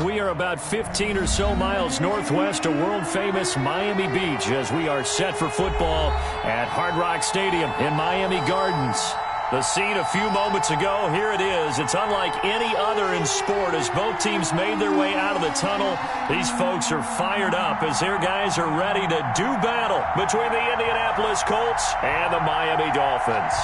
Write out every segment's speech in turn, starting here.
We are about 15 or so miles northwest of world-famous Miami Beach as we are set for football at Hard Rock Stadium in Miami Gardens. The scene a few moments ago, here it is. It's unlike any other in sport as both teams made their way out of the tunnel. These folks are fired up as their guys are ready to do battle between the Indianapolis Colts and the Miami Dolphins.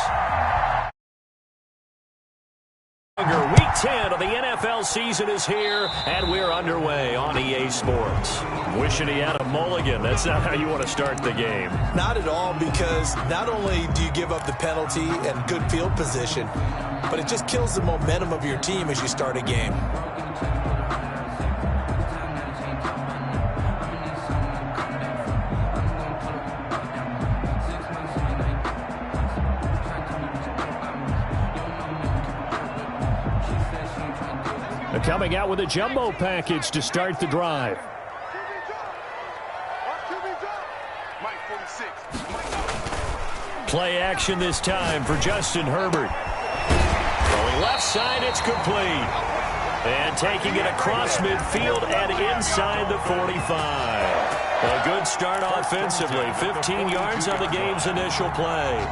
Week 10 of the NFL season is here, and we're underway on EA Sports. Wishing he had a mulligan. That's not how you want to start the game. Not at all, because not only do you give up the penalty and good field position, but it just kills the momentum of your team as you start a game. Coming out with a jumbo package to start the drive. Play action this time for Justin Herbert. Going left side, it's complete. And taking it across midfield and inside the 45. A good start offensively. 15 yards on the game's initial play.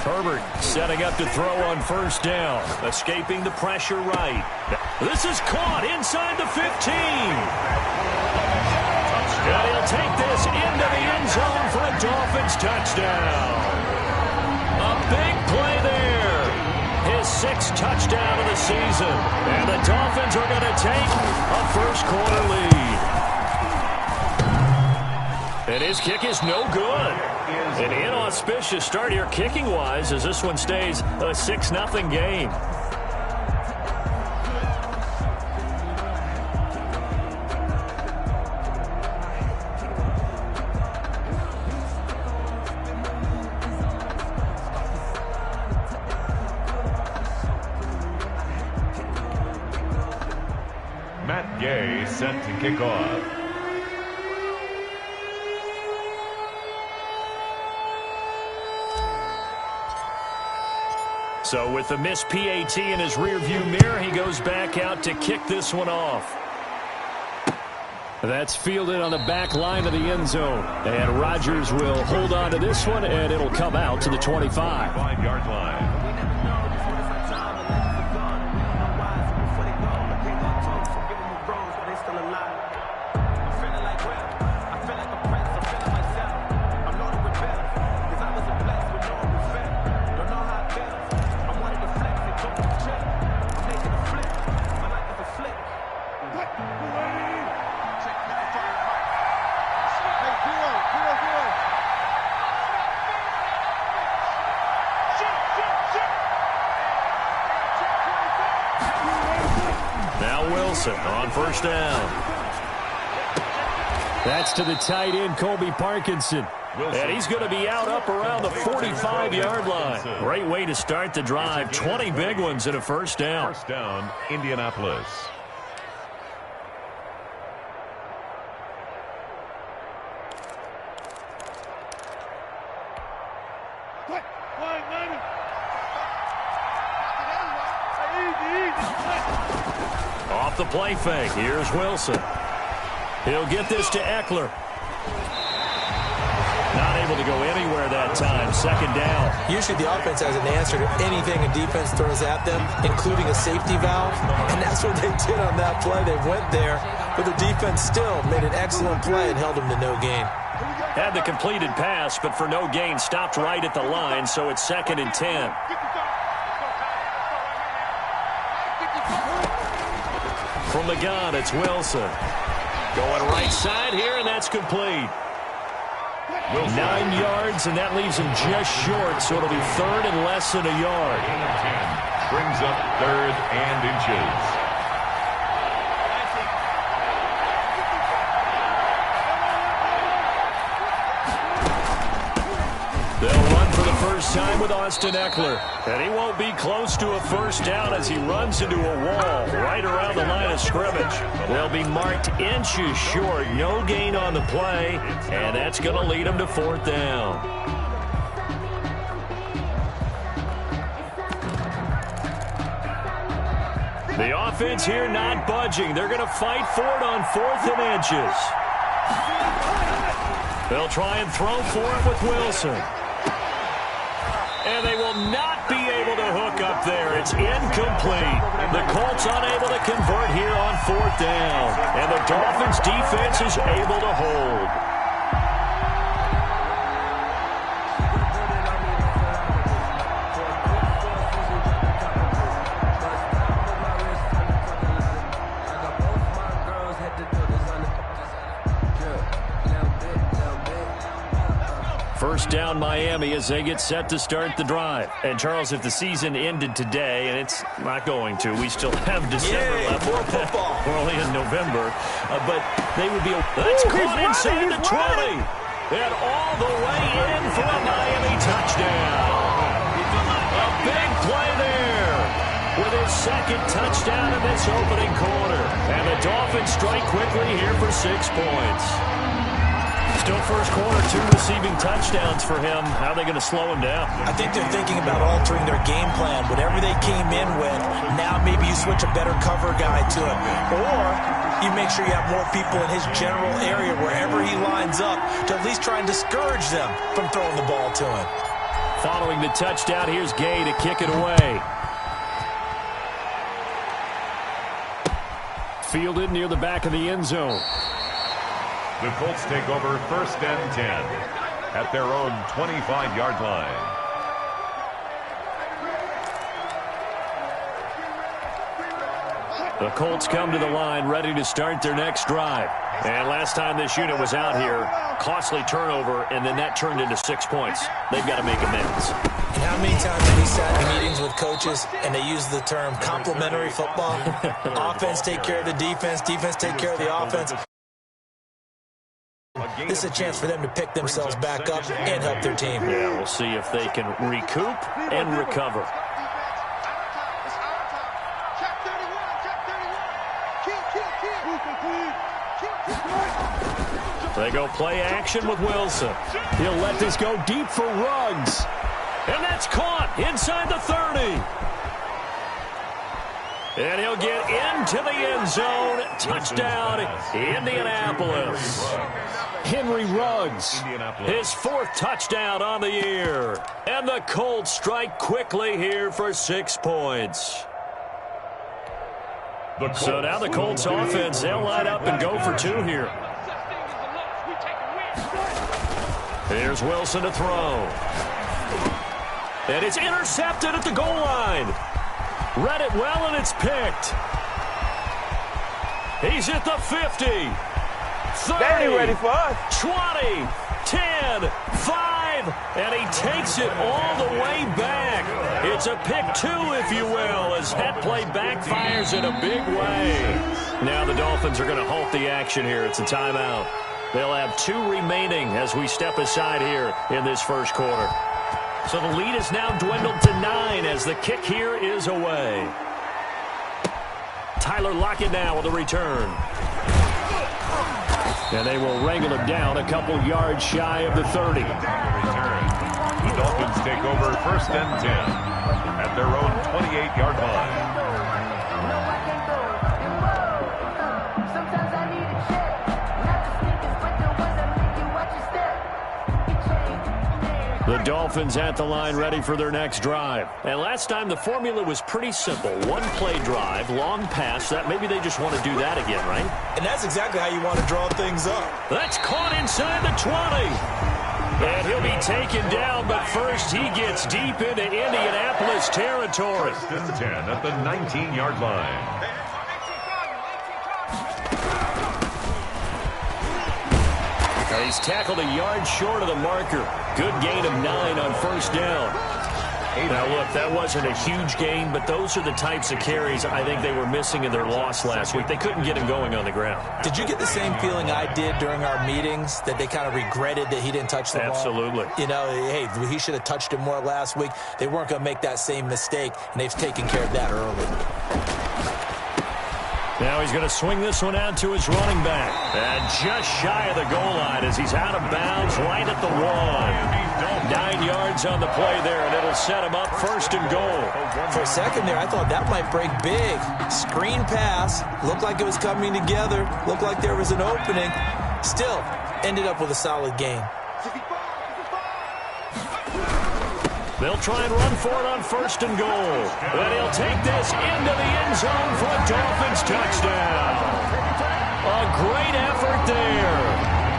Herbert setting up to throw on first down. Escaping the pressure right. This is caught inside the 15. And he'll take this into the end zone for a Dolphins touchdown. A big play there. His 6th touchdown of the season. And the Dolphins are going to take a first-quarter lead. And his kick is no good. An inauspicious start here kicking-wise as this one stays a 6-0 game. Matt Gay set to kick off. So with the missed PAT in his rearview mirror, he goes back out to kick this one off. That's fielded on the back line of the end zone. And Rodgers will hold on to this one, and it'll come out to the 25. 5-yard line. On first down. That's to the tight end, Colby Parkinson. And he's going to be out up around the 45-yard line. Great way to start the drive. 20 big ones and a first down. First down, Indianapolis. Off the play fake. Here's Wilson. He'll get this to Eckler. Not able to go anywhere that time. Second down. Usually the offense has an answer to anything a defense throws at them, including a safety valve. And that's what they did on that play. They went there, but the defense still made an excellent play and held them to no gain. Had the completed pass, but for no gain, stopped right at the line, so it's 2nd and 10. From the gun, it's Wilson. Going right side here, and that's complete. 9 yards, and that leaves him just short, so it'll be 3rd and less than a yard. Brings up 3rd and inches. this time with Austin Eckler. And he won't be close to a first down as he runs into a wall right around the line of scrimmage. They'll be marked inches short. No gain on the play, and that's going to lead them to fourth down. The offense here not budging. They're going to fight for it on 4th and inches. They'll try and throw for it with Wilson. And they will not be able to hook up there. It's incomplete. The Colts unable to convert here on 4th down. And the Dolphins defense is able to hold. First down Miami as they get set to start the drive. And, Charles, if the season ended today, and it's not going to, we still have December left. More football. We're only in November. But they would be that's caught inside the 20. And all the way in for a Miami touchdown. A big play there with his second touchdown in this opening quarter. And the Dolphins strike quickly here for 6 points. Still first quarter, 2 receiving touchdowns for him. How are they going to slow him down? I think they're thinking about altering their game plan. Whatever they came in with, now maybe you switch a better cover guy to it. Or you make sure you have more people in his general area wherever he lines up to at least try and discourage them from throwing the ball to him. Following the touchdown, here's Gay to kick it away. Fielded near the back of the end zone. The Colts take over 1st and 10 at their own 25-yard line. The Colts come to the line ready to start their next drive. And last time this unit was out here, costly turnover, and then that turned into 6 points. They've got to make amends. And how many times have we sat in meetings with coaches and they use the term complementary football? Offense take care of the defense, defense take care of the offense. This is a chance for them to pick themselves back up and help their team. Yeah, we'll see if they can recoup and recover. They go play action with Wilson. He'll let this go deep for Ruggs. And that's caught inside the 30. And he'll get into the end zone. Touchdown, Indianapolis. Henry Ruggs, his 4th touchdown on the year. And the Colts strike quickly here for 6 points. So now the Colts offense, they'll line up and go for 2 here. Here's Wilson to throw. And it's intercepted at the goal line. Read it well, and it's picked. He's at the 50. 30. Ready for us. 20. 10. 5. And he takes it all the way back. It's a pick 2, if you will, as that play backfires in a big way. Now the Dolphins are going to halt the action here. It's a timeout. They'll have 2 remaining as we step aside here in this first quarter. So the lead is now dwindled to 9 as the kick here is away. Tyler Lockett now with a return. And they will wrangle him down a couple yards shy of the 30. Return. The Dolphins take over 1st and 10 at their own 28-yard line. The Dolphins at the line ready for their next drive. And last time the formula was pretty simple. 1-play drive, long pass. That maybe they just want to do that again, right? And that's exactly how you want to draw things up. That's caught inside the 20. And he'll be taken down, but first he gets deep into Indianapolis territory. 1st and 10 at the 19-yard line. He's tackled a yard short of the marker. Good gain of 9 on first down. Now, look, that wasn't a huge gain, but those are the types of carries I think they were missing in their loss last week. They couldn't get him going on the ground. Did you get the same feeling I did during our meetings, that they kind of regretted that he didn't touch the ball? Absolutely. You know, hey, he should have touched it more last week. They weren't going to make that same mistake, and they've taken care of that early. Now he's going to swing this one out to his running back. And just shy of the goal line as he's out of bounds right at the 1. 9 yards on the play there, and it'll set him up first and goal. For a second there, I thought that might break big. Screen pass. Looked like it was coming together. Looked like there was an opening. Still, ended up with a solid gain. They'll try and run for it on first and goal. But he'll take this into the end zone for a Dolphins touchdown. A great effort there.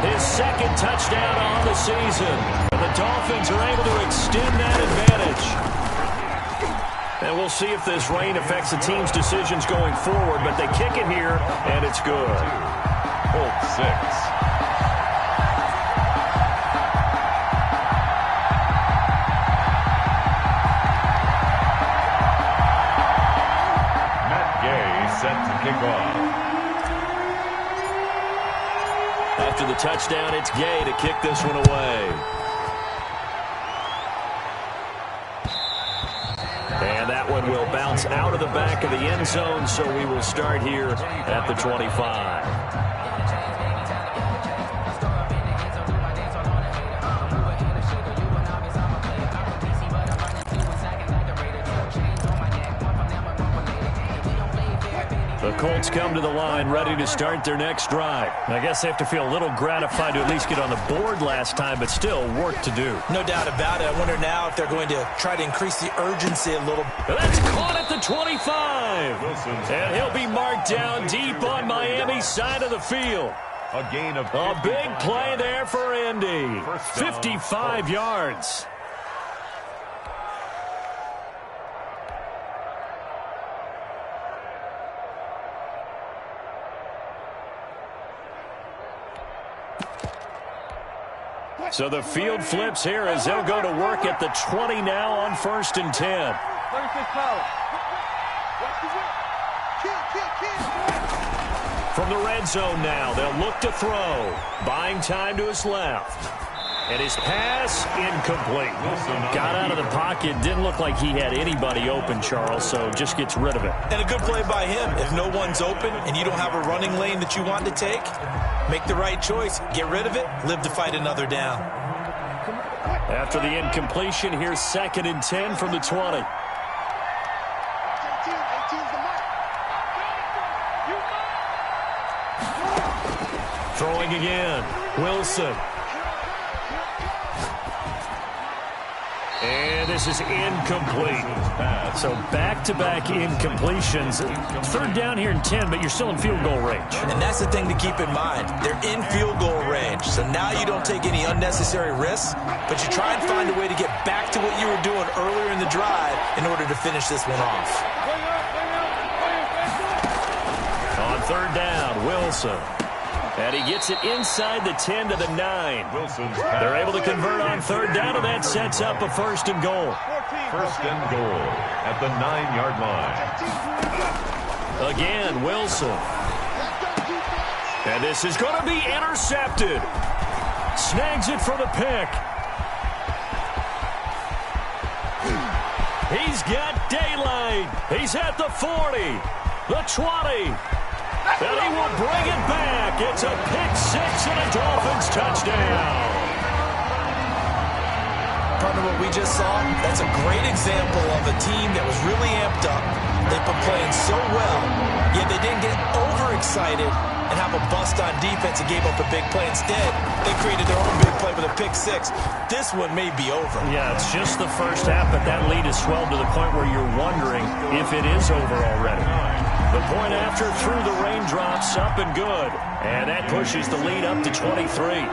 His second touchdown on the season. And the Dolphins are able to extend that advantage. And we'll see if this rain affects the team's decisions going forward. But they kick it here, and it's good. Colts 6. Set to kick off. After the touchdown, it's Gay to kick this one away. And that one will bounce out of the back of the end zone, so we will start here at the 25. The Colts come to the line ready to start their next drive. I guess they have to feel a little gratified to at least get on the board last time, but still work to do. No doubt about it. I wonder now if they're going to try to increase the urgency a little. That's caught at the 25. And he'll be marked down deep on Miami's side of the field. A gain of a big play there for Indy. 55 yards. So the field flips here as they'll go to work at the 20 now on first and 10. From the red zone now, they'll look to throw. Buying time to his left. And his pass, incomplete. Got out of the pocket. Didn't look like he had anybody open, Charles, so just gets rid of it. And a good play by him. If no one's open and you don't have a running lane that you want to take, make the right choice. Get rid of it. Live to fight another down. After the incompletion, here's 2nd and 10 from the 20. Throwing again. Wilson. And this is incomplete. So back-to-back incompletions. 3rd down here and 10, but you're still in field goal range. And that's the thing to keep in mind. They're in field goal range. So now you don't take any unnecessary risks, but you try and find a way to get back to what you were doing earlier in the drive in order to finish this one off. On 3rd down, Wilson. And he gets it inside the 10 to the 9. They're able to convert on 3rd down, and that sets up a first and goal. First and goal at the 9-yard line. Again, Wilson. And this is going to be intercepted. Snags it for the pick. He's got daylight. He's at the 40, the 20. And he will bring it back. It's a pick six and a Dolphins touchdown. Partner, what we just saw, that's a great example of a team that was really amped up. They've been playing so well, yet they didn't get overexcited and have a bust on defense and gave up a big play. Instead, they created their own big play with a pick six. This one may be over. Yeah, it's just the first half, but that lead has swelled to the point where you're wondering if it is over already. The point after through the raindrops, up and good. And that pushes the lead up to 23.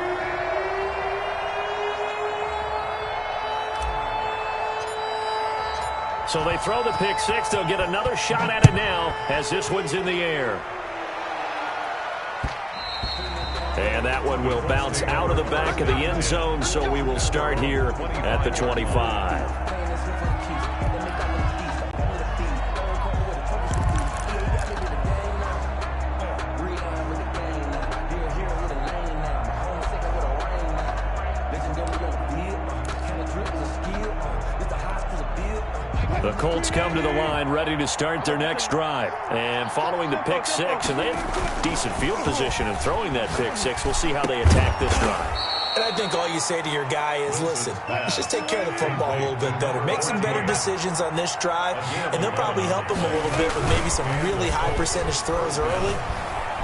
So they throw the pick six. They'll get another shot at it now as this one's in the air. And that one will bounce out of the back of the end zone, so we will start here at the 25. The Colts come to the line ready to start their next drive. And following the pick six, and they have decent field position in throwing that pick six. We'll see how they attack this drive. And I think all you say to your guy is, listen, let's just take care of the football a little bit better. Make some better decisions on this drive, and they'll probably help him a little bit with maybe some really high percentage throws early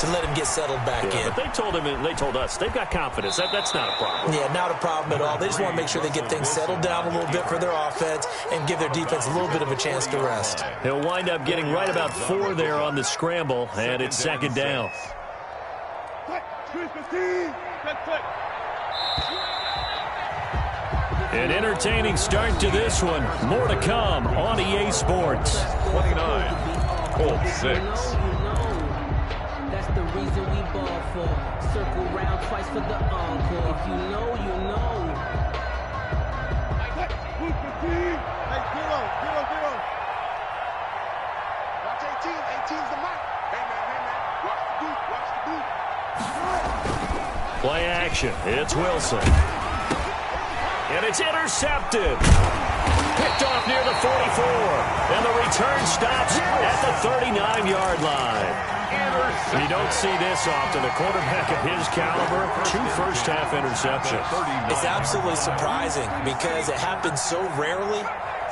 to let him get settled back in. But they told him, and they told us, they've got confidence. That's not a problem. Yeah, not a problem at all. They just want to make sure they get things settled down a little bit for their offense and give their defense a little bit of a chance to rest. He'll wind up getting right about 4 there on the scramble, and it's second down. An entertaining start to this one. More to come on EA Sports. 29, Colts 6. The reason we ball for. Circle round twice for the encore. If you know, you know. Hey, zero. Watch 18. 18's the mark. Hey, man. Watch the boot. Play action. It's Wilson. And it's intercepted. Picked off near the 44. And the return stops at the 39-yard line. You don't see this often. A quarterback of his caliber, 2 first-half interceptions. It's absolutely surprising because it happens so rarely.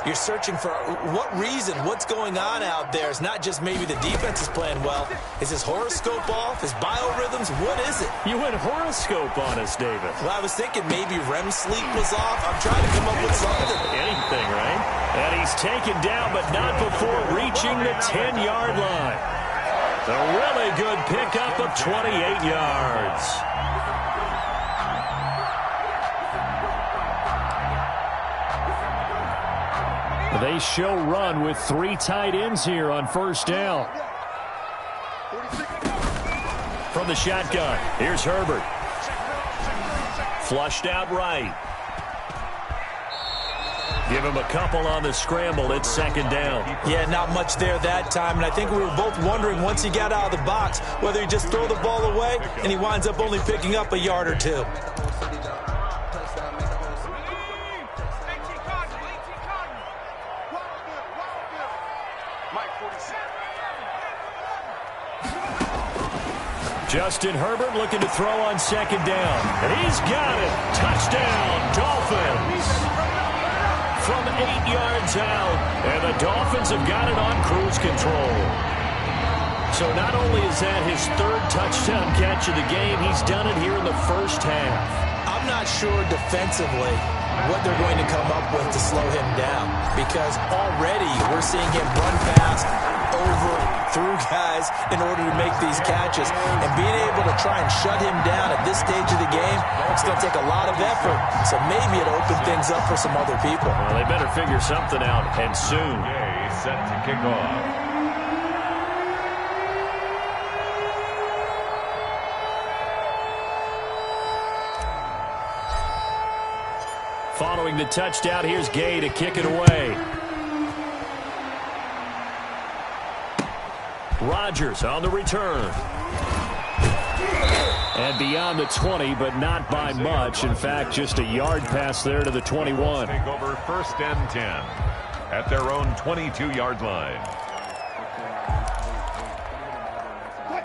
You're searching for what reason, what's going on out there. It's not just maybe the defense is playing well. Is his horoscope off? His biorhythms? What is it? You went horoscope on us, David. Well, I was thinking maybe REM sleep was off. I'm trying to come up with something. Anything, right? And he's taken down, but not before reaching the 10-yard line. A really good pickup of 28 yards. They show run with 3 tight ends here on first down. From the shotgun, here's Herbert. Flushed out right. Give him a couple on the scramble. It's second down. Yeah, not much there that time. And I think we were both wondering once he got out of the box whether he just throw the ball away and he winds up only picking up a yard or 2. Justin Herbert looking to throw on second down. And he's got it. Touchdown, Dolphins. From 8 yards out. And the Dolphins have got it on cruise control. So not only is that his 3rd touchdown catch of the game, he's done it here in the first half. I'm not sure defensively what they're going to come up with to slow him down, because already we're seeing him run fast, over, through guys in order to make these catches. And being able to try and shut him down at this stage of the game, it's going to take a lot of effort. So maybe it'll open things up for some other people. Well, they better figure something out, and soon. Gay set to kick off. Following the touchdown, here's Gay to kick it away. Rodgers on the return. And beyond the 20, but not by much. In fact, just a yard pass there to the 21. Take over first and 10 at their own 22-yard line.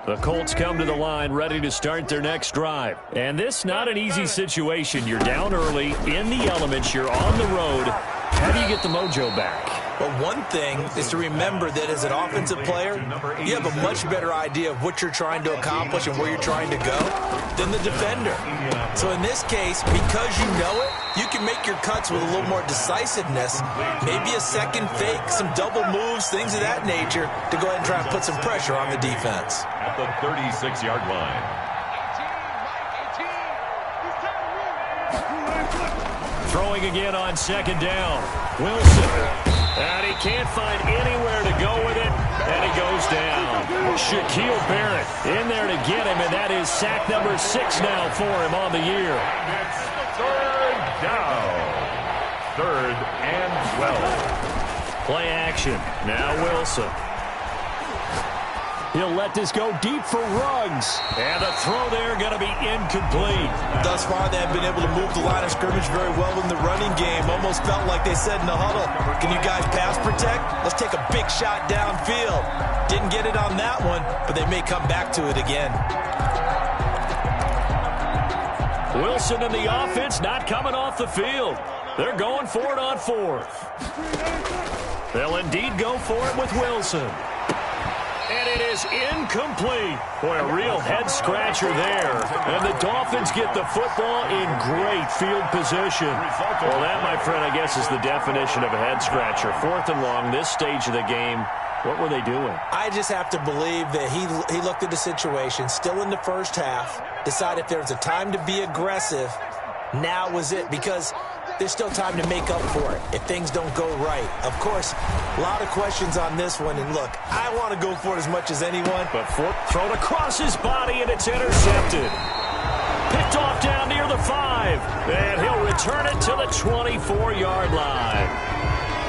The Colts come to the line ready to start their next drive. And this not an easy situation. You're down early, in the elements, you're on the road. How do you get the mojo back? But one thing is to remember that as an offensive player, you have a much better idea of what you're trying to accomplish and where you're trying to go than the defender. So in this case, because you know it, you can make your cuts with a little more decisiveness, maybe a second fake, some double moves, things of that nature, to go ahead and try and put some pressure on the defense. At the 36-yard line. Throwing again on second down. Wilson. And he can't find anywhere to go with it, and he goes down. Shaquille Barrett in there to get him, and that is sack number 6 now for him on the year. It's third down. 3rd and 12. Play action. Now Wilson. He'll let this go deep for Ruggs. And the throw there going to be incomplete. Thus far, they have been able to move the line of scrimmage very well in the running game. Almost felt like they said in the huddle, can you guys pass protect? Let's take a big shot downfield. Didn't get it on that one, but they may come back to it again. Wilson and the offense not coming off the field. They're going for it on fourth. They'll indeed go for it with Wilson. And it is incomplete. Boy, a real head-scratcher there. And the Dolphins get the football in great field position. Well, that, my friend, I guess is the definition of a head-scratcher. 4th and long, this stage of the game. What were they doing? I just have to believe that he looked at the situation, still in the first half, decided if there was a time to be aggressive, now was it, because there's still time to make up for it if things don't go right. Of course, a lot of questions on this one, and look, I want to go for it as much as anyone. But thrown across his body, and it's intercepted. Picked off down near the 5, and he'll return it to the 24-yard line.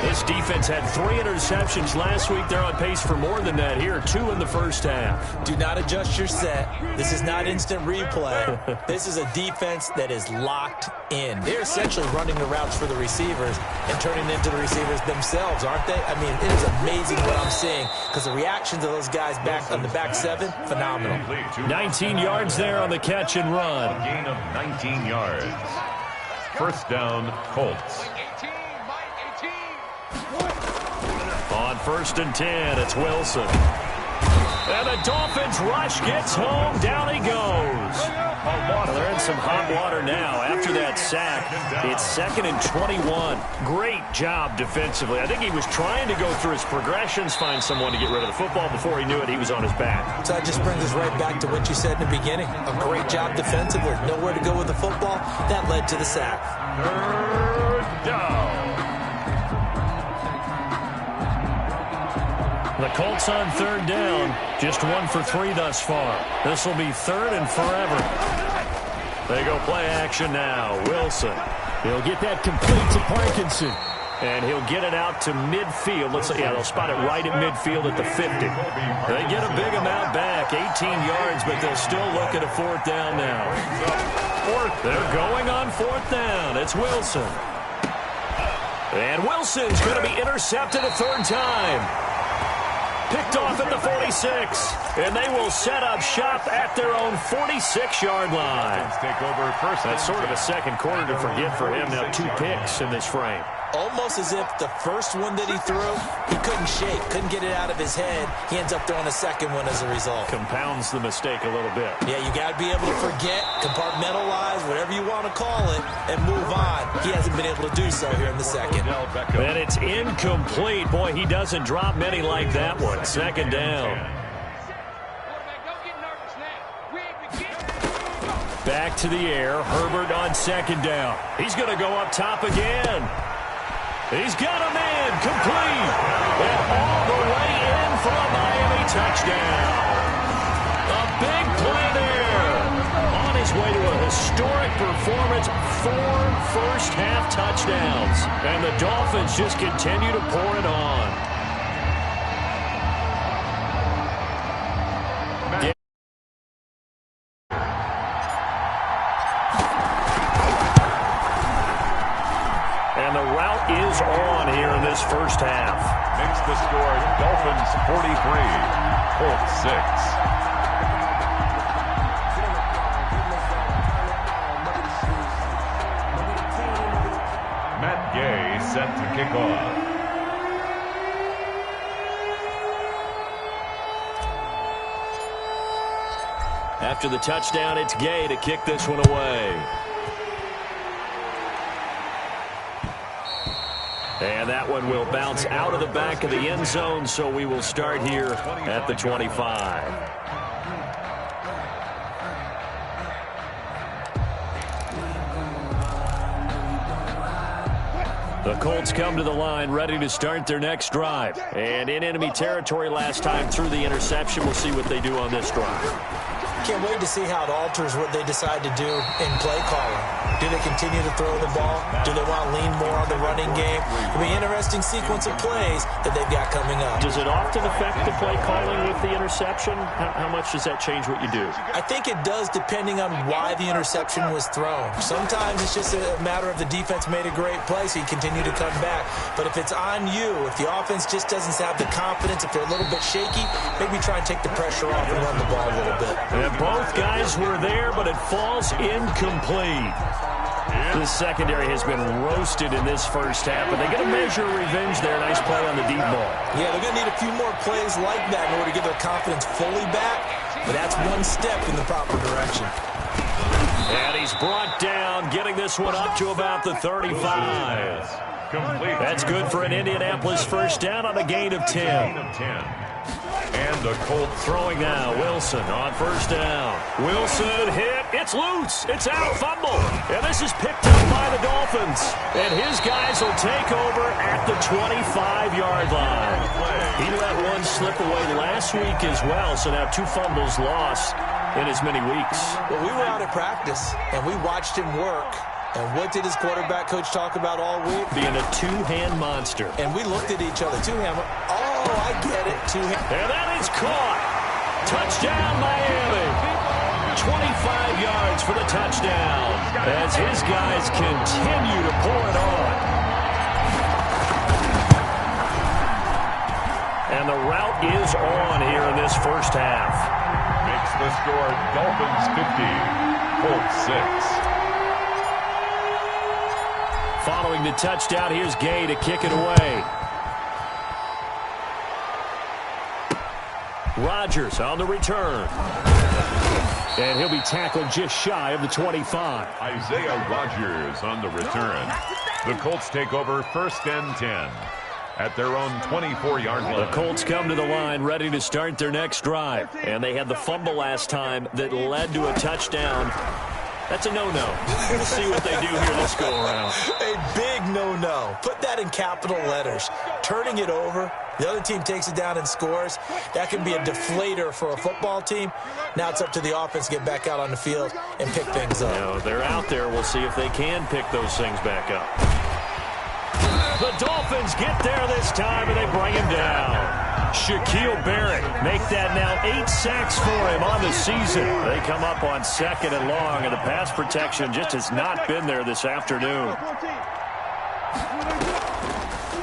This defense had 3 interceptions last week. They're on pace for more than that here. 2 in the first half. Do not adjust your set. This is not instant replay. This is a defense that is locked in. They're essentially running the routes for the receivers and turning it into the receivers themselves, aren't they? I mean, it is amazing what I'm seeing because the reactions of those guys back on the back 7, phenomenal. 19 yards there on the catch and run. A gain of 19 yards. First down, Colts. On 1st and 10, it's Wilson. And the Dolphins rush gets home. Down he goes. Well, they're in some hot water now. After that sack, it's 2nd and 21. Great job defensively. I think he was trying to go through his progressions, find someone to get rid of the football. Before he knew it, he was on his back. So that just brings us right back to what you said in the beginning. A great job defensively. Nowhere to go with the football. That led to the sack. 3rd down. The Colts on 3rd down. Just 1 for 3 thus far. This will be 3rd and forever. They go play action now. Wilson. He'll get that complete to Parkinson. And he'll get it out to midfield. They'll spot it right at midfield at the 50. They get a big amount back. 18 yards, but they'll still look at a 4th down now. They're going on 4th down. It's Wilson. And Wilson's going to be intercepted a 3rd time. Picked off at the 46, and they will set up shop at their own 46-yard line. Take over first. That's sort of a second quarter to forget for him. Now 2 picks in this frame. Almost as if the first one that he threw, he couldn't shake, couldn't get it out of his head. He ends up throwing a second one as a result. Compounds the mistake a little bit. Yeah, you got to be able to forget, compartmentalize, whatever you want to call it, and move on. He hasn't been able to do so here in the second. And it's incomplete. Boy, he doesn't drop many like that one. 2nd down. Back to the air. Herbert on 2nd down. He's going to go up top again. He's got a man complete. And all the way in for a Miami touchdown. A big play there. On his way to a historic performance. 4 first-half touchdowns. And the Dolphins just continue to pour it on. And the route is on here in this first half. Makes the score Dolphins 43, Colts 6. Matt Gay set to kick off. After the touchdown, it's Gay to kick this one away. And that one will bounce out of the back of the end zone, so we will start here at the 25. The Colts come to the line ready to start their next drive. And in enemy territory last time through the interception. We'll see what they do on this drive. Can't wait to see how it alters what they decide to do in play calling. Do they continue to throw the ball? Do they want to lean more on the running game? It'll be an interesting sequence of plays that they've got coming up. Does it often affect the play calling with the interception? How much does that change what you do? I think it does depending on why the interception was thrown. Sometimes it's just a matter of the defense made a great play, so you continue to come back. But if it's on you, if the offense just doesn't have the confidence, if they're a little bit shaky, maybe try and take the pressure off and run the ball a little bit. And both guys were there, but it falls incomplete. The secondary has been roasted in this first half, but they're going to measure revenge there. Nice play on the deep ball. Yeah, they're going to need a few more plays like that in order to get their confidence fully back, but that's one step in the proper direction. And he's brought down, getting this one up to about the 35. That's good for an Indianapolis first down on a gain of 10. And the Colts throwing now. Wilson on first down. Wilson hit. It's loose. It's out. Fumble. And this is picked up by the Dolphins. And his guys will take over at the 25-yard line. He let one slip away last week as well, so now 2 fumbles lost in as many weeks. Well, we were out at practice, and we watched him work. And what did his quarterback coach talk about all week? Being a two-hand monster. And we looked at each other. Two-hand. Oh, I get it. Two-hand. And that is caught. Touchdown, Miami. 25 yards for the touchdown as his guys continue to pour it on. And the route is on here in this first half. Makes the score Dolphins 50, Colts 6. Following the touchdown, here's Gay to kick it away. Rodgers on the return. And he'll be tackled just shy of the 25. Isaiah Rodgers on the return. The Colts take over first and 10 at their own 24-yard line. The Colts come to the line ready to start their next drive. And they had the fumble last time that led to a touchdown. That's a no-no. We'll see what they do here this go-around. A big no-no. Put that in capital letters. Turning it over, the other team takes it down and scores. That can be a deflator for a football team. Now it's up to the offense to get back out on the field and pick things up. Now, they're out there. We'll see if they can pick those things back up. The Dolphins get there this time, and they bring him down. Shaquille Barrett make that now 8 sacks for him on the season. They come up on second and long, and the pass protection just has not been there this afternoon.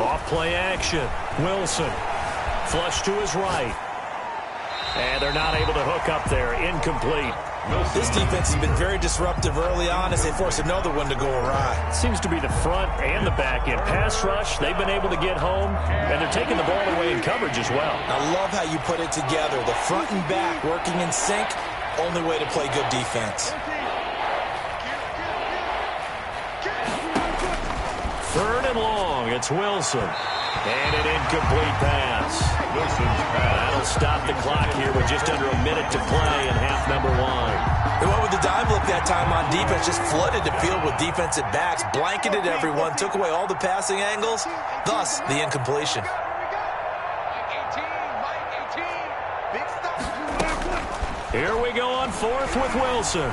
Off play action. Wilson. Flush to his right. And they're not able to hook up there. Incomplete. This defense has been very disruptive early on as they force another one to go awry. Seems to be the front and the back end. Pass rush, they've been able to get home, and they're taking the ball away in coverage as well. I love how you put it together. The front and back working in sync, only way to play good defense. Third and long, it's Wilson. And an incomplete pass. Wilson's pass. That'll stop the clock here with just under a minute to play in half number 1. They went with the dive look that time on defense, just flooded the field with defensive backs, blanketed everyone, took away all the passing angles, thus the incompletion. Here we go on fourth with Wilson.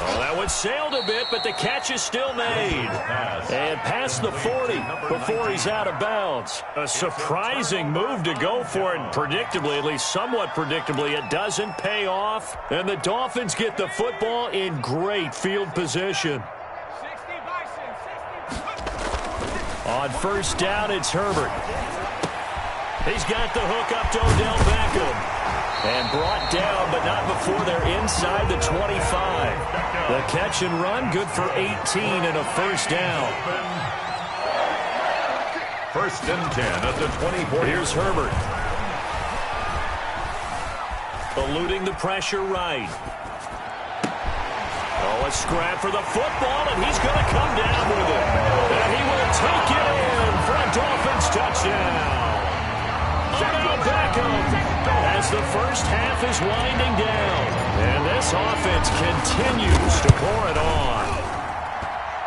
Oh, that one sailed a bit, but the catch is still made. And past the 40 before he's out of bounds. A surprising move to go for it. Predictably, at least somewhat predictably, it doesn't pay off. And the Dolphins get the football in great field position. On first down, it's Herbert. He's got the hook up to Odell Beckham. And brought down, but not before they're inside the 25. The catch and run, good for 18 and a first down. First and 10 at the 24. Here's Herbert. Eluding the pressure right. Oh, a scrap for the football, and he's going to come down with it. And he will take it in for a Dolphins touchdown. Odell Beckham. As the first half is winding down. And this offense continues to pour it on.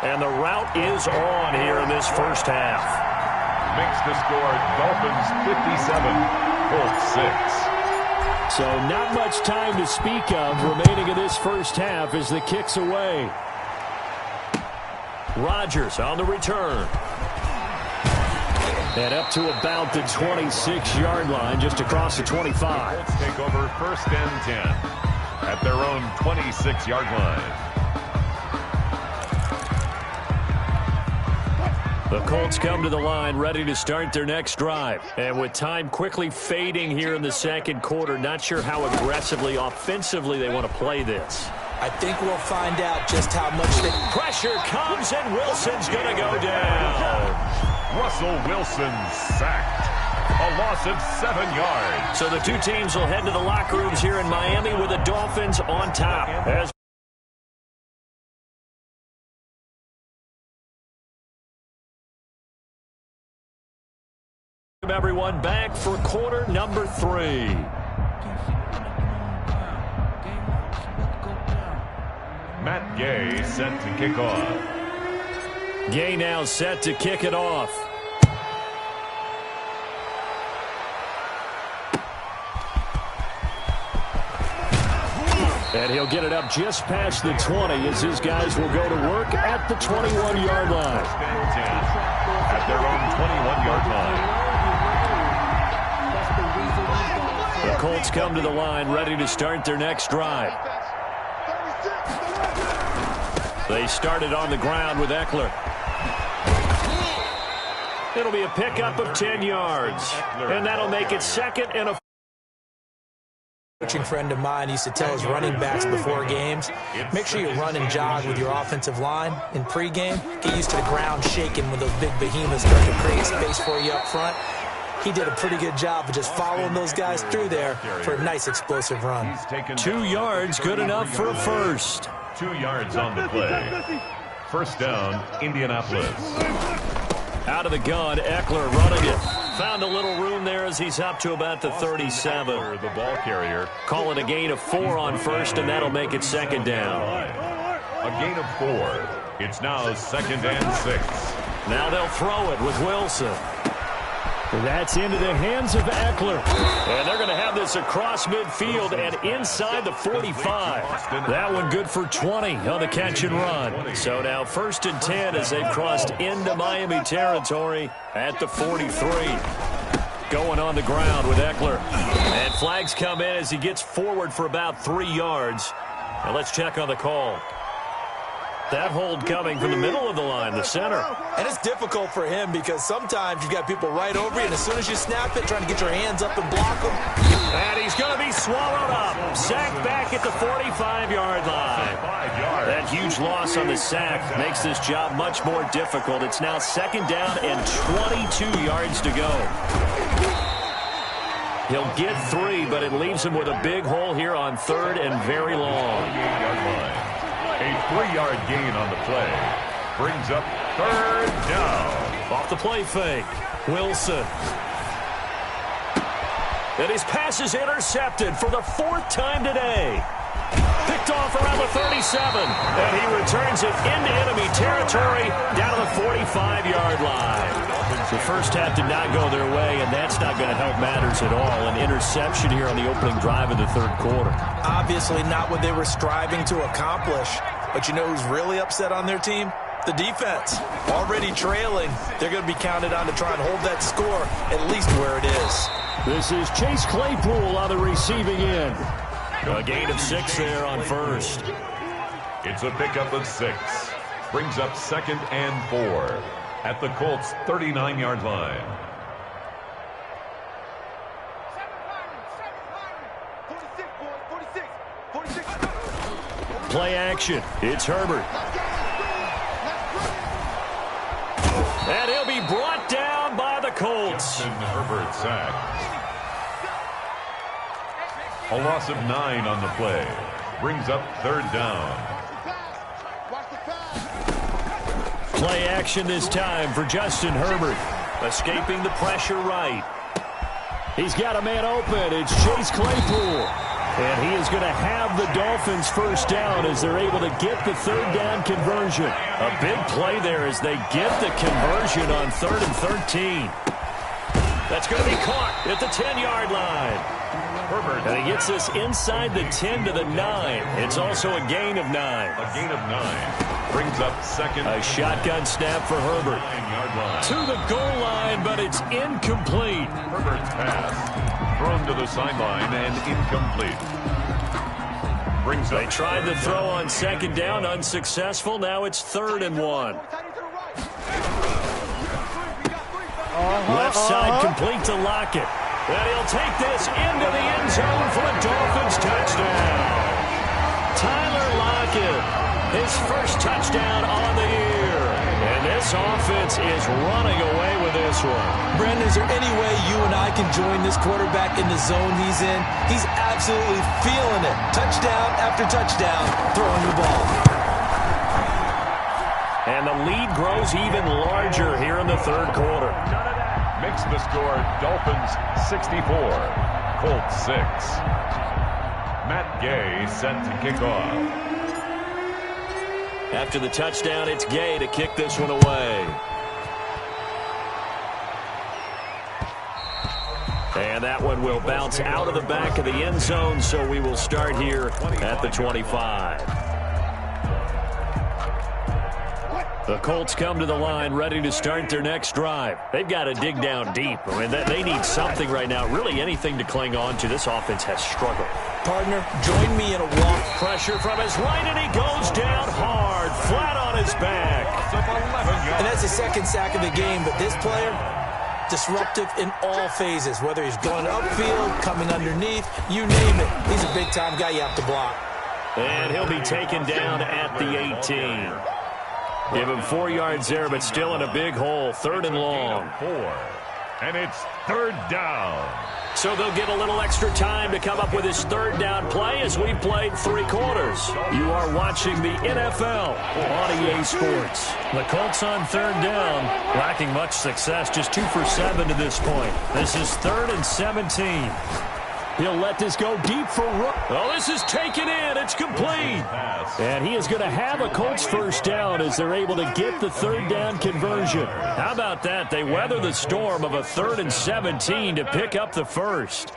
And the route is on here in this first half. Makes the score Dolphins 57, Colts 6. So not much time to speak of remaining in this first half as the kick's away. Rodgers on the return. And up to about the 26-yard line, just across the 25. Colts take over first and 10 at their own 26-yard line. The Colts come to the line ready to start their next drive. And with time quickly fading here in the second quarter, not sure how aggressively, offensively they want to play this. I think we'll find out just how much they... Pressure comes, and Wilson's going to go down. Russell Wilson sacked. A loss of 7 yards. So the two teams will head to the locker rooms here in Miami with the Dolphins on top. As everyone back for quarter number 3. Matt Gay set to kick off. Gay now set to kick it off. And he'll get it up just past the 20 as his guys will go to work at the 21-yard line. First and 10 at their own 21-yard line. The Colts come to the line ready to start their next drive. They started on the ground with Eckler. It'll be a pickup of 10 yards. And that'll make it second and a... coaching friend of mine used to tell his running backs before games, make sure you run and jog with your offensive line in pregame. Get used to the ground shaking when those big behemoths start to create space for you up front. He did a pretty good job of just following those guys through there for a nice explosive run. 2 yards, good enough for a first. 2 yards on the play. First down, Indianapolis. Out of the gun, Eckler running it. Found a little room there as he's up to about the 37. Eckler, the ball carrier. Call it a gain of 4 on first, and that'll make it second down. A gain of 4. It's now second and 6. Now they'll throw it with Wilson. That's into the hands of Eckler. And they're going to have this across midfield and inside the 45. That one good for 20 on the catch and run. So now first and 10 as they've crossed into Miami territory at the 43. Going on the ground with Eckler. And flags come in as he gets forward for about 3 yards. Now let's check on the call. That hold coming from the middle of the line, the center. And it's difficult for him because sometimes you've got people right over you, and as soon as you snap it, trying to get your hands up and block them. And he's going to be swallowed up. Sacked back at the 45-yard line. That huge loss on the sack makes this job much more difficult. It's now second down and 22 yards to go. He'll get 3, but it leaves him with a big hole here on third and very long. A 3-yard gain on the play. Brings up third down. Off the play fake. Wilson. And his pass is intercepted for the 4th time today. Picked off around the 37. And he returns it into enemy territory down to the 45-yard line. The first half did not go their way, and that's not going to help matters at all. An interception here on the opening drive of the third quarter. Obviously not what they were striving to accomplish. But you know who's really upset on their team? The defense. Already trailing. They're going to be counted on to try and hold that score at least where it is. This is Chase Claypool on the receiving end. A gain of 6 there on first. It's a pickup of 6. Brings up second and 4 at the Colts' 39-yard line. Play action. It's Herbert. And he'll be brought down by the Colts. Justin Herbert sacked. A loss of 9 on the play. Brings up third down. Play action this time for Justin Herbert. Escaping the pressure right. He's got a man open. It's Chase Claypool. And he is going to have the Dolphins first down as they're able to get the third down conversion. A big play there as they get the conversion on 3rd and 13. That's going to be caught at the 10-yard line. Herbert. And he gets this inside the 10 to the 9. It's also a gain of 9. A gain of 9. Brings up second. A shotgun snap for Herbert. 9-yard line. To the goal line, but it's incomplete. Herbert's pass. Thrown to the sideline and incomplete. Brings up. They tried the throw on second down, unsuccessful. Now it's 3rd and 1. Left side complete to Lockett. And he'll take this into the end zone for a Dolphins touchdown. Tyler Lockett, his first touchdown on the year. And this offense is running away with this one. Brandon, is there any way you and I can join this quarterback in the zone he's in? He's absolutely feeling it. Touchdown after touchdown, throwing the ball. And the lead grows even larger here in the 3rd quarter. Makes the score Dolphins 64, Colts 6. Matt Gay set to kick off. After the touchdown, it's Gay to kick this one away. And that one will bounce out of the back of the end zone, so we will start here at the 25. The Colts come to the line ready to start their next drive. They've got to dig down deep. I mean, they need something right now, really anything to cling on to. This offense has struggled. Partner, join me in a walk. Pressure from his right, and he goes down hard, flat on his back. And that's the 2nd sack of the game, but this player, disruptive in all phases, whether he's going upfield, coming underneath, you name it. He's a big-time guy you have to block. And he'll be taken down at the 18. Give him 4 yards there, but still in a big hole. 3rd and long. 4. And it's 3rd down. So they'll get a little extra time to come up with his 3rd down play as we played 3 quarters. You are watching the NFL on EA Sports. The Colts on 3rd down, lacking much success, just 2 for 7 to this point. This is 3rd and 17. He'll let this go deep for Rook. Oh, this is taken in. It's complete. And he is going to have a Colts 1st down as they're able to get the 3rd down conversion. How about that? They weather the storm of a 3rd and 17 to pick up the 1st.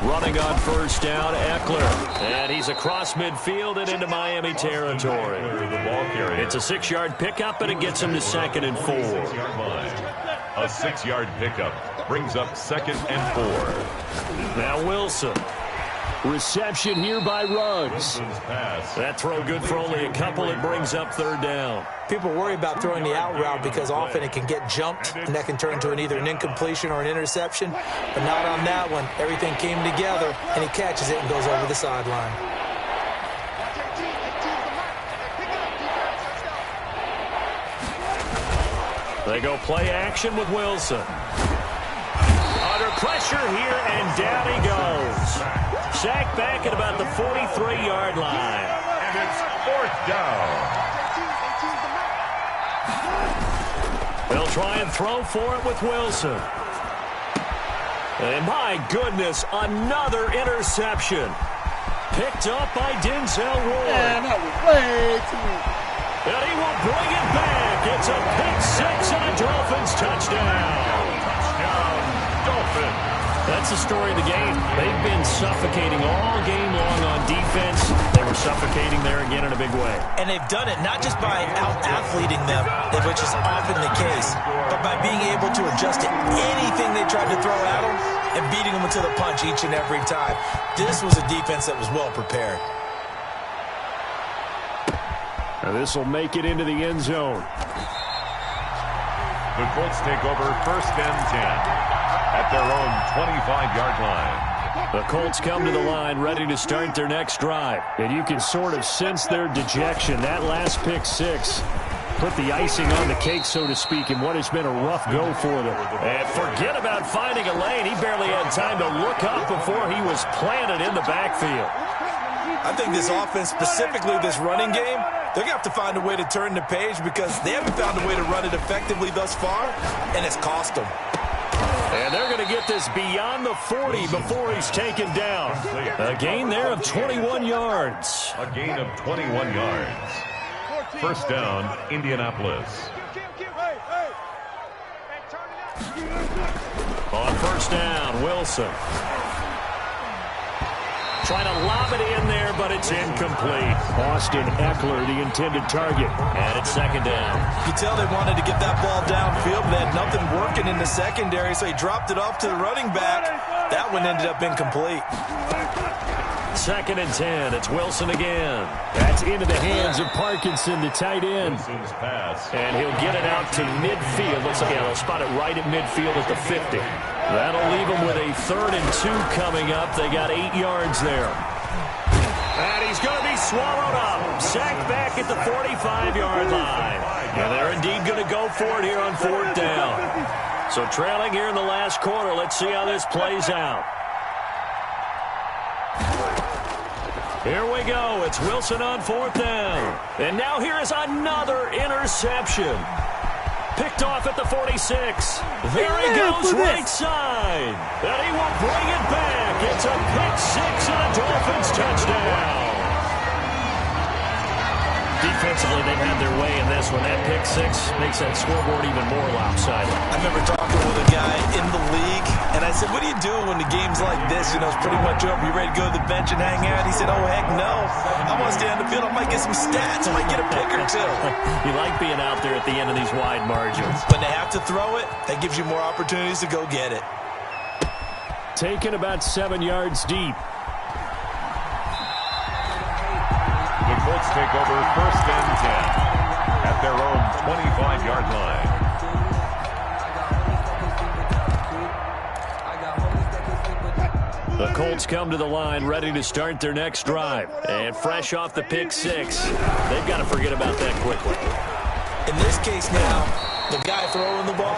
Running on 1st down, Eckler. And he's across midfield and into Miami territory. It's a 6-yard pickup, and it gets him to 2nd and 4. A 6-yard pickup brings up 2nd and 4. Now Wilson. Reception here by Ruggs. That throw good for only a couple. It brings up 3rd down. People worry about throwing the out route because often it can get jumped, and that can turn into either an incompletion or an interception. But not on that one. Everything came together, and he catches it and goes over the sideline. They go play action with Wilson. Under pressure here, and down he goes. Sacked back at about the 43-yard line. And it's 4th down. They'll try and throw for it with Wilson. And my goodness, another interception. Picked up by Denzel Ward. Man, that was way too much. And he will bring it back. It's a pick 6 and a Dolphins touchdown. Touchdown, Dolphins. That's the story of the game. They've been suffocating all game long on defense. They were suffocating there again in a big way. And they've done it not just by out-athleting them, which is often the case, but by being able to adjust to anything they tried to throw at them and beating them into the punch each and every time. This was a defense that was well prepared. Now this will make it into the end zone. The Colts take over 1st and 10 at their own 25-yard line. The Colts come to the line ready to start their next drive. And you can sort of sense their dejection. That last pick 6 put the icing on the cake, so to speak, in what has been a rough go for them. And forget about finding a lane. He barely had time to look up before he was planted in the backfield. I think this offense, specifically this running game, they're going to have to find a way to turn the page because they haven't found a way to run it effectively thus far, and it's cost them. And they're going to get this beyond the 40 before he's taken down. A gain there of 21 yards. A gain of 21 yards. 1st down, Indianapolis. On first down, Wilson. Trying to lob it in there, but it's incomplete. Austin Eckler, the intended target. And it's second down. You can tell they wanted to get that ball downfield, but they had nothing working in the secondary, so he dropped it off to the running back. That one ended up incomplete. Second and 10. It's Wilson again. That's into the hands of Parkinson, the tight end. And he'll get it out to midfield. Looks like they'll spot it right at midfield at the 50. That'll leave them with a 3rd and 2 coming up. They got 8 yards there. And he's going to be swallowed up. Sacked back at the 45-yard line. And they're indeed going to go for it here on 4th down. So trailing here in the last quarter. Let's see how this plays out. Here we go. It's Wilson on 4th down. And now here is another interception. Picked off at the 46. There he goes, right side. And he will bring it back. It's a pick 6 and a Dolphins touchdown. Defensively, they've had their way in this one. That pick 6 makes that scoreboard even more lopsided. I remember talking with a guy in the league, and I said, what do you do when the game's like this? You know, it's pretty much over. You ready to go to the bench and hang out? He said, oh, heck no. I want to stay on the field. I might get some stats. I might get a pick or two. You like being out there at the end of these wide margins. When they have to throw it, that gives you more opportunities to go get it. Taken about 7 yards deep. The Colts take over 1st and 10 at their own 25-yard line. The Colts come to the line ready to start their next drive. And fresh off the pick 6, they've got to forget about that quickly. In this case now, the guy throwing the ball,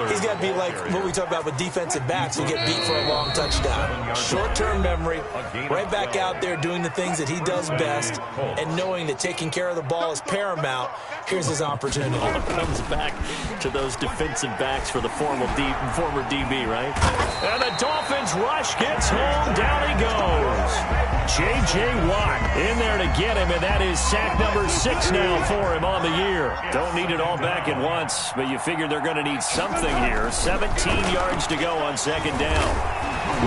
he's got to be like what we talk about with defensive backs who get beat for a long touchdown. Short-term memory, right back out there doing the things that he does best, and knowing that taking care of the ball is paramount. Here's his opportunity. All comes back to those defensive backs for the former DB, right? And the Dolphins rush gets home. Down he goes. J.J. Watt in there to get him, and that is sack number 6 now for him on the year. Don't need it all back at once, but you figure they're going to need something here. 17 yards to go on second down.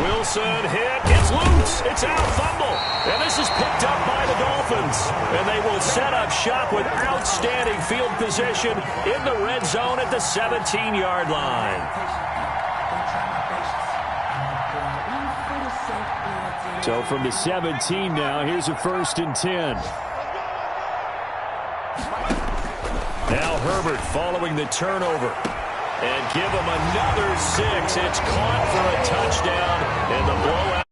Wilson hit. It's loose. It's out. Fumble. And this is picked up by the Dolphins. And they will set up shop with outstanding field position in the red zone at the 17-yard line. So from the 17 now, here's a 1st and 10. Now Herbert following the turnover. And give him another 6. It's caught for a touchdown and the blowout.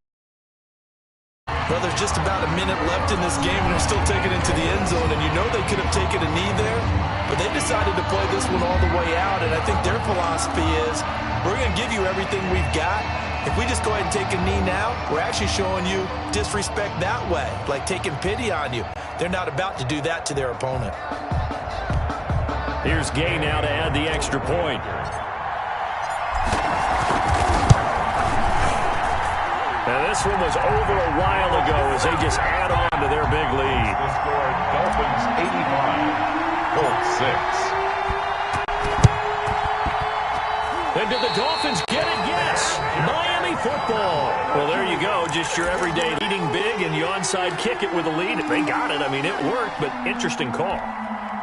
Well, there's just about a minute left in this game, and they're still taking it to the end zone. And you know they could have taken a knee there, but they decided to play this one all the way out. And I think their philosophy is, we're going to give you everything we've got. If we just go ahead and take a knee now, we're actually showing you disrespect that way, like taking pity on you. They're not about to do that to their opponent. Here's Gay now to add the extra point. Now this one was over a while ago as they just add on to their big lead. The score, Dolphins 85, Colts 6. And did the Dolphins get it? Yes. Miami football. Well, there you go. Just your everyday leading big, and you onside kick it with a lead. They got it. I mean, it worked, but interesting call.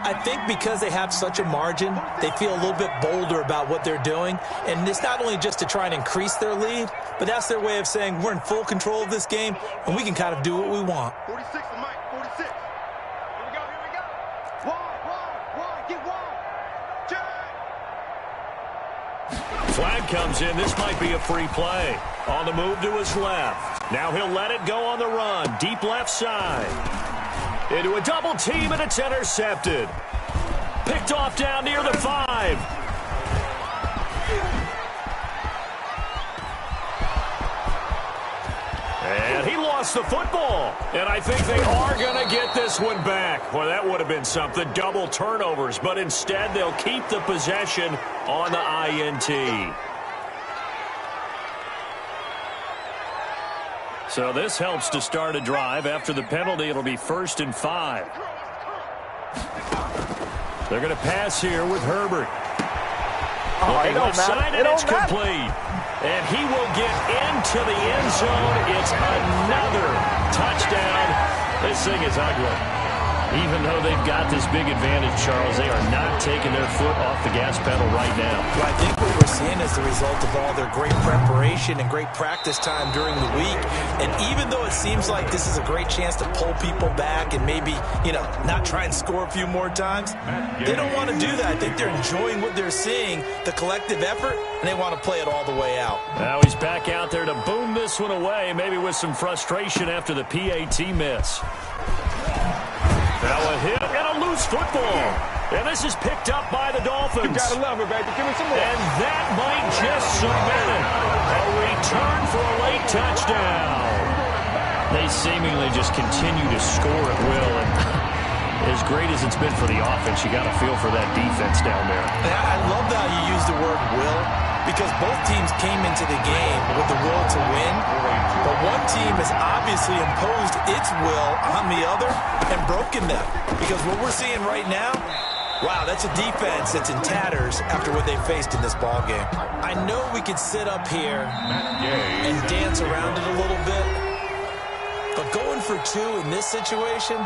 I think because they have such a margin, they feel a little bit bolder about what they're doing. And it's not only just to try and increase their lead, but that's their way of saying we're in full control of this game, and we can kind of do what we want. 46 to Mike, 46. Here we go, here we go. Wide, get wide. Flag comes in. This might be a free play. On the move to his left. Now he'll let it go on the run. Deep left side. Into a double team, and it's intercepted. Picked off down near the 5. And he lost the football. And I think they are going to get this one back. Well, that would have been something. Double turnovers. But instead, they'll keep the possession on the INT. So this helps to start a drive. After the penalty, it'll be 1st and 5. They're going to pass here with Herbert. Looking left side, and it's complete. And he will get into the end zone. It's another touchdown. This thing is ugly. Even though they've got this big advantage, Charles, they are not taking their foot off the gas pedal right now. Well, I think what we're seeing is the result of all their great preparation and great practice time during the week. And even though it seems like this is a great chance to pull people back and maybe, not try and score a few more times, they don't want to do that. I think they're enjoying what they're seeing, the collective effort, and they want to play it all the way out. Now he's back out there to boom this one away, maybe with some frustration after the PAT miss. Now a hit and a loose football. And this is picked up by the Dolphins. You gotta love it, baby. Give me some more. And that might just cement it. A return for a late touchdown. They seemingly just continue to score at will. And as great as it's been for the offense, you got to feel for that defense down there. I love how you use the word will, because both teams came into the game with the will to win, but one team has obviously imposed its will on the other and broken them. Because what we're seeing right now, wow, that's a defense that's in tatters after what they faced in this ball game. I know we could sit up here and dance around it a little bit, but going for two in this situation,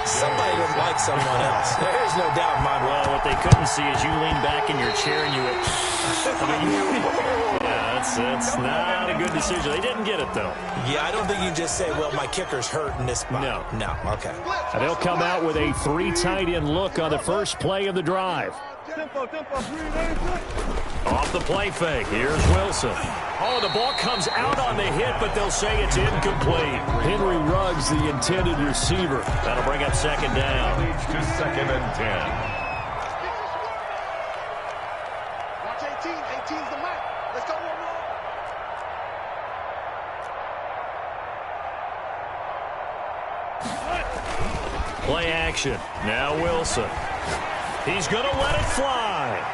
somebody didn't like someone else. There's no doubt in my mind. Well, what they couldn't see is you lean back in your chair and you went, yeah, that's not a good decision. They didn't get it, though. Yeah, I don't think you can just say, well, my kicker's hurt in this spot. No, okay. And they'll come out with a 3 tight end look on the first play of the drive. Off the play fake, here's Wilson. Oh, the ball comes out on the hit, but they'll say it's incomplete. Henry Ruggs, the intended receiver. That'll bring up second down. Leads to 2nd and 10. Watch 18. 18's the mic. Let's go one more. Play action. Now Wilson. He's going to let it fly.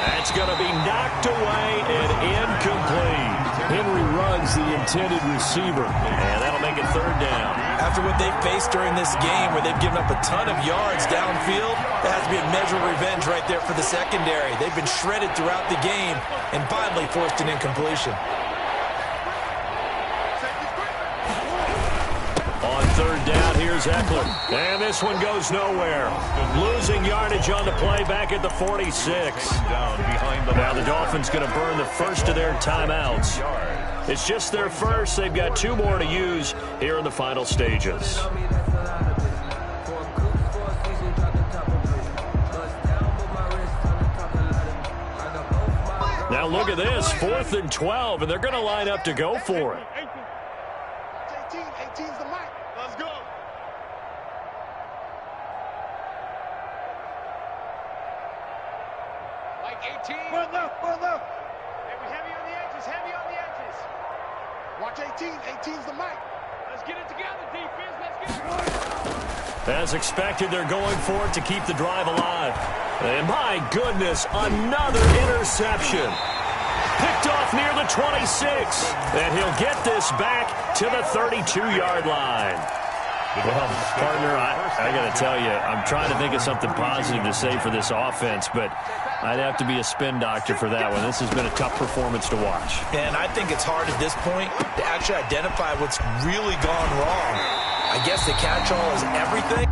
That's going to be knocked away and incomplete. Henry Ruggs, the intended receiver. And that'll make it third down. After what they've faced during this game, where they've given up a ton of yards downfield, there has to be a measure of revenge right there for the secondary. They've been shredded throughout the game and finally forced an incompletion. On third down, here's Eckler. And this one goes nowhere. Losing yardage on the play back at the 46. Now the Dolphins going to burn the first of their timeouts. It's just their first. They've got 2 more to use here in the final stages. Now look at this, 4th and 12, and they're going to line up to go for it. 18. 18's the mic. Let's go. Like 18. Front left. Hey, we heavy on the edges. Watch 18. 18's the mic. Let's get it together, defense. Let's get it going. As expected, they're going for it to keep the drive alive. And my goodness, another interception. Picked off near the 26. And he'll get this back to the 32-yard line. Well, partner, I got to tell you, I'm trying to think of something positive to say for this offense, but I'd have to be a spin doctor for that one. This has been a tough performance to watch. And I think it's hard at this point to actually identify what's really gone wrong. I guess the catch-all is everything.